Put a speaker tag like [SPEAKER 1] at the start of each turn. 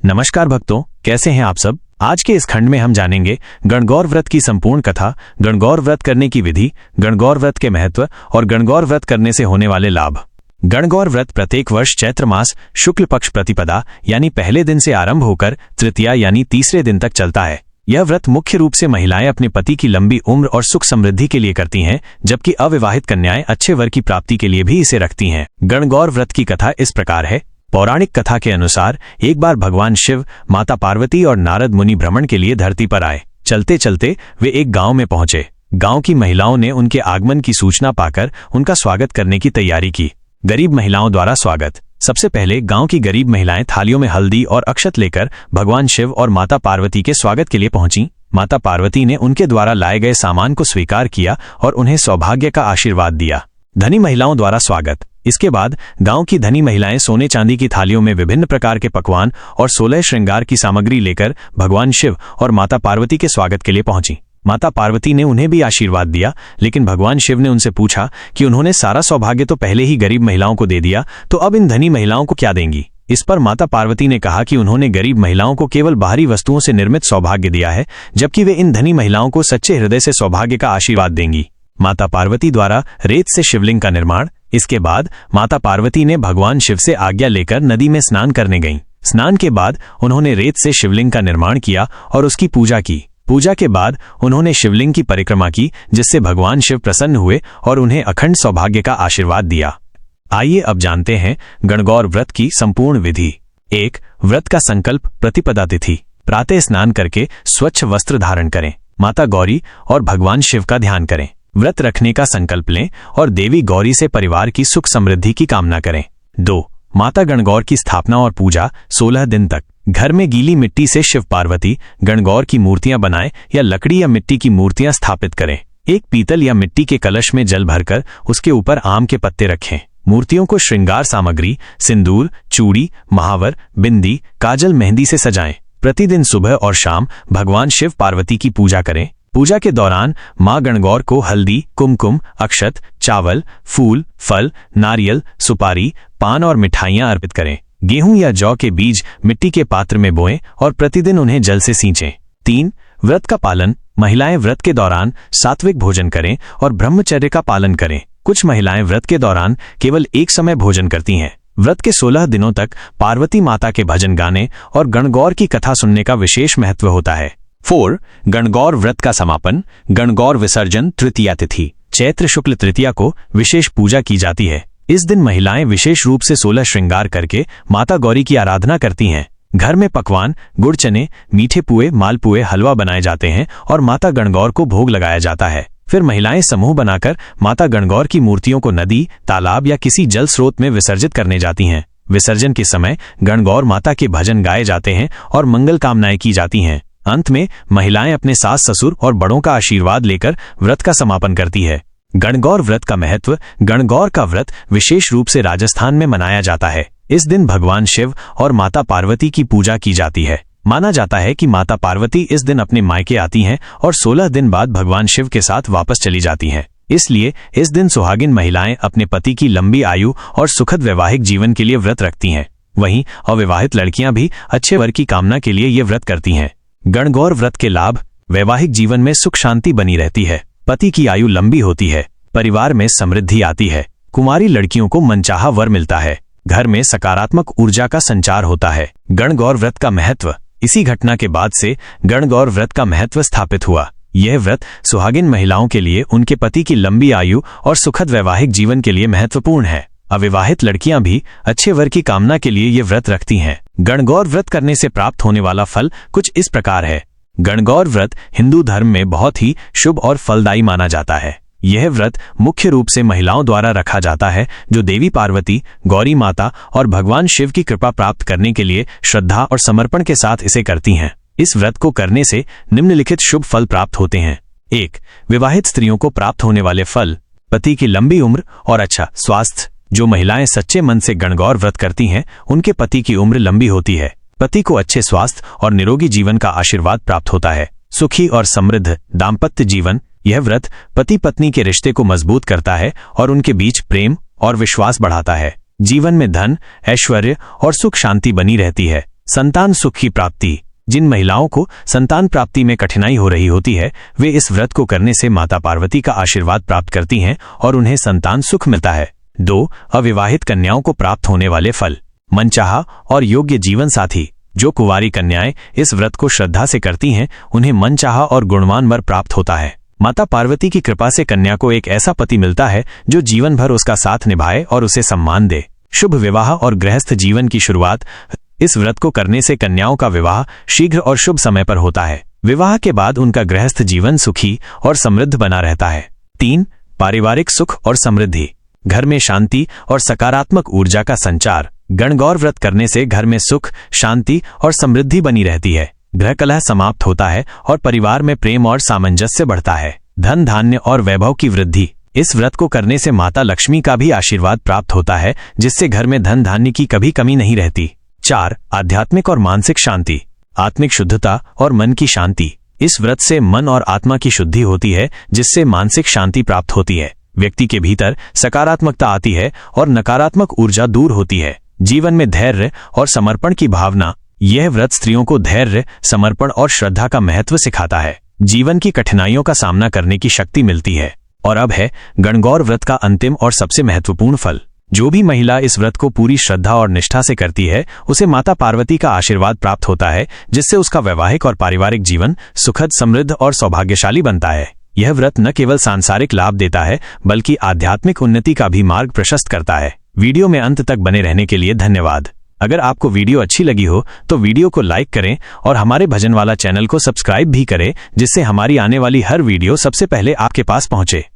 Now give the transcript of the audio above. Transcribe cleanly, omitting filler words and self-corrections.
[SPEAKER 1] नमस्कार भक्तों, कैसे हैं आप सब। आज के इस खंड में हम जानेंगे गणगौर व्रत की संपूर्ण कथा, गणगौर व्रत करने की विधि, गणगौर व्रत के महत्व और गणगौर व्रत करने से होने वाले लाभ। गणगौर व्रत प्रत्येक वर्ष चैत्र मास शुक्ल पक्ष प्रतिपदा यानी पहले दिन से आरंभ होकर तृतीया यानी तीसरे दिन तक चलता है। यह व्रत मुख्य रूप से महिलाएं अपने पति की लंबी उम्र और सुख समृद्धि के लिए करती हैं, जबकि अविवाहित कन्याएं अच्छे वर की प्राप्ति के लिए भी इसे रखती हैं। गणगौर व्रत की कथा इस प्रकार है। पौराणिक कथा के अनुसार एक बार भगवान शिव, माता पार्वती और नारद मुनि भ्रमण के लिए धरती पर आए। चलते चलते वे एक गांव में पहुंचे। गांव की महिलाओं ने उनके आगमन की सूचना पाकर उनका स्वागत करने की तैयारी की। गरीब महिलाओं द्वारा स्वागत। सबसे पहले गांव की गरीब महिलाएं थालियों में हल्दी और अक्षत लेकर भगवान शिव और माता पार्वती के स्वागत के लिए पहुंची। माता पार्वती ने उनके द्वारा लाए गए सामान को स्वीकार किया और उन्हें सौभाग्य का आशीर्वाद दिया। धनी महिलाओं द्वारा स्वागत। इसके बाद गांव की धनी महिलाएं सोने चांदी की थालियों में विभिन्न प्रकार के पकवान और 16 श्रृंगार की सामग्री लेकर भगवान शिव और माता पार्वती के स्वागत के लिए पहुंची। माता पार्वती ने उन्हें भी आशीर्वाद दिया, लेकिन भगवान शिव ने उनसे पूछा कि उन्होंने सारा सौभाग्य तो पहले ही गरीब महिलाओं को दे दिया, तो अब इन धनी महिलाओं को क्या देंगी। इस पर माता पार्वती ने कहा कि उन्होंने गरीब महिलाओं को केवल बाहरी वस्तुओं से निर्मित सौभाग्य दिया है, जबकि वे इन धनी महिलाओं को सच्चे हृदय से सौभाग्य का आशीर्वाद देंगी। माता पार्वती द्वारा रेत से शिवलिंग का निर्माण। इसके बाद माता पार्वती ने भगवान शिव से आज्ञा लेकर नदी में स्नान करने गईं। स्नान के बाद उन्होंने रेत से शिवलिंग का निर्माण किया और उसकी पूजा की। पूजा के बाद उन्होंने शिवलिंग की परिक्रमा की, जिससे भगवान शिव प्रसन्न हुए और उन्हें अखंड सौभाग्य का आशीर्वाद दिया। आइए अब जानते हैं गणगौर व्रत की संपूर्ण विधि। 1. व्रत का संकल्प। प्रतिपदा तिथि। प्रातः स्नान करके स्वच्छ वस्त्र धारण करें। माता गौरी और भगवान शिव का ध्यान करें। व्रत रखने का संकल्प लें और देवी गौरी से परिवार की सुख समृद्धि की कामना करें। 2. माता गणगौर की स्थापना और पूजा 16 दिन तक। घर में गीली मिट्टी से शिव पार्वती गणगौर की मूर्तियां बनाएं या लकड़ी या मिट्टी की मूर्तियां स्थापित करें। एक पीतल या मिट्टी के कलश में जल भरकर उसके ऊपर आम के पत्ते रखें। मूर्तियों को श्रृंगार सामग्री, सिंदूर, चूड़ी, महावर, बिंदी, काजल, मेहंदी से सजाएं। प्रतिदिन सुबह और शाम भगवान शिव पार्वती की पूजा करें। पूजा के दौरान मां गणगौर को हल्दी, कुमकुम, अक्षत, चावल, फूल, फल, नारियल, सुपारी, पान और मिठाइयां अर्पित करें। गेहूं या जौ के बीज मिट्टी के पात्र में बोएं और प्रतिदिन उन्हें जल से सींचें। 3. व्रत का पालन। महिलाएं व्रत के दौरान सात्विक भोजन करें और ब्रह्मचर्य का पालन करें। कुछ महिलाएं व्रत के दौरान केवल एक समय भोजन करती हैं। व्रत के 16 दिनों तक पार्वती माता के भजन गाने और गणगौर की कथा सुनने का विशेष महत्व होता है। 4. गणगौर व्रत का समापन। गणगौर विसर्जन। तृतीया तिथि। चैत्र शुक्ल तृतीया को विशेष पूजा की जाती है। इस दिन महिलाएं विशेष रूप से 16 श्रृंगार करके माता गौरी की आराधना करती हैं। घर में पकवान, गुड़ चने, मीठे पुए, मालपुए, हलवा बनाए जाते हैं और माता गणगौर को भोग लगाया जाता है। फिर महिलाएं समूह बनाकर माता गणगौर की मूर्तियों को नदी, तालाब या किसी जल स्रोत में विसर्जित करने जाती हैं। विसर्जन के समय गणगौर माता के भजन गाए जाते हैं और मंगल कामनाएं की जाती हैं। अंत में महिलाएं अपने सास ससुर और बड़ों का आशीर्वाद लेकर व्रत का समापन करती है। गणगौर व्रत का महत्व। गणगौर का व्रत विशेष रूप से राजस्थान में मनाया जाता है। इस दिन भगवान शिव और माता पार्वती की पूजा की जाती है। माना जाता है कि माता पार्वती इस दिन अपने मायके आती हैं और 16 दिन बाद भगवान शिव के साथ वापस चली जाती हैं। इसलिए इस दिन सुहागिन महिलाएं अपने पति की लंबी आयु और सुखद वैवाहिक जीवन के लिए व्रत रखती हैं। वहीं अविवाहित लड़कियां भी अच्छे वर की कामना के लिए ये व्रत करती हैं। गणगौर व्रत के लाभ। वैवाहिक जीवन में सुख शांति बनी रहती है। पति की आयु लंबी होती है। परिवार में समृद्धि आती है। कुंवारी लड़कियों को मनचाहा वर मिलता है। घर में सकारात्मक ऊर्जा का संचार होता है। गणगौर व्रत का महत्व। इसी घटना के बाद से गणगौर व्रत का महत्व स्थापित हुआ। यह व्रत सुहागिन महिलाओं के लिए उनके पति की लंबी आयु और सुखद वैवाहिक जीवन के लिए महत्वपूर्ण है। अविवाहित लड़कियां भी अच्छे वर की कामना के लिए ये व्रत रखती हैं। गणगौर व्रत करने से प्राप्त होने वाला फल कुछ इस प्रकार है। गणगौर व्रत हिंदू धर्म में बहुत ही शुभ और फलदायी माना जाता है। यह व्रत मुख्य रूप से महिलाओं द्वारा रखा जाता है, जो देवी पार्वती, गौरी माता और भगवान शिव की कृपा प्राप्त करने के लिए श्रद्धा और समर्पण के साथ इसे करती हैं। इस व्रत को करने से निम्नलिखित शुभ फल प्राप्त होते हैं। 1. विवाहित स्त्रियों को प्राप्त होने वाले फल। पति की लंबी उम्र और अच्छा स्वास्थ्य। जो महिलाएं सच्चे मन से गणगौर व्रत करती हैं, उनके पति की उम्र लंबी होती है। पति को अच्छे स्वास्थ्य और निरोगी जीवन का आशीर्वाद प्राप्त होता है। सुखी और समृद्ध दाम्पत्य जीवन। यह व्रत पति पत्नी के रिश्ते को मजबूत करता है और उनके बीच प्रेम और विश्वास बढ़ाता है। जीवन में धन, ऐश्वर्य और सुख शांति बनी रहती है। संतान सुख की प्राप्ति। जिन महिलाओं को संतान प्राप्ति में कठिनाई हो रही होती है वे इस व्रत को करने से माता पार्वती का आशीर्वाद प्राप्त करती हैं और उन्हें संतान सुख मिलता है। 2. अविवाहित कन्याओं को प्राप्त होने वाले फल। मनचाहा और योग्य जीवन साथी। जो कुंवारी कन्याएं इस व्रत को श्रद्धा से करती हैं उन्हें मनचाहा और गुणवान वर प्राप्त होता है। माता पार्वती की कृपा से कन्या को एक ऐसा पति मिलता है जो जीवन भर उसका साथ निभाए और उसे सम्मान दे। शुभ विवाह और गृहस्थ जीवन की शुरुआत। इस व्रत को करने से कन्याओं का विवाह शीघ्र और शुभ समय पर होता है। विवाह के बाद उनका गृहस्थ जीवन सुखी और समृद्ध बना रहता है। 3. पारिवारिक सुख और समृद्धि। घर में शांति और सकारात्मक ऊर्जा का संचार। गणगौर व्रत करने से घर में सुख, शांति और समृद्धि बनी रहती है। गृह कलह समाप्त होता है और परिवार में प्रेम और सामंजस्य बढ़ता है। धन धान्य और वैभव की वृद्धि। इस व्रत को करने से माता लक्ष्मी का भी आशीर्वाद प्राप्त होता है जिससे घर में धन धान्य की कभी कमी नहीं रहती। 4. आध्यात्मिक और मानसिक शांति। आत्मिक शुद्धता और मन की शांति। इस व्रत से मन और आत्मा की शुद्धि होती है जिससे मानसिक शांति प्राप्त होती है। व्यक्ति के भीतर सकारात्मकता आती है और नकारात्मक ऊर्जा दूर होती है। जीवन में धैर्य और समर्पण की भावना। यह व्रत स्त्रियों को धैर्य, समर्पण और श्रद्धा का महत्व सिखाता है। जीवन की कठिनाइयों का सामना करने की शक्ति मिलती है। और अब है गणगौर व्रत का अंतिम और सबसे महत्वपूर्ण फल। जो भी महिला इस व्रत को पूरी श्रद्धा और निष्ठा से करती है उसे माता पार्वती का आशीर्वाद प्राप्त होता है जिससे उसका वैवाहिक और पारिवारिक जीवन सुखद, समृद्ध और सौभाग्यशाली बनता है। यह व्रत न केवल सांसारिक लाभ देता है बल्कि आध्यात्मिक उन्नति का भी मार्ग प्रशस्त करता है। वीडियो में अंत तक बने रहने के लिए धन्यवाद। अगर आपको वीडियो अच्छी लगी हो तो वीडियो को लाइक करें और हमारे भजन वाला चैनल को सब्सक्राइब भी करें जिससे हमारी आने वाली हर वीडियो सबसे पहले आपके पास पहुंचे।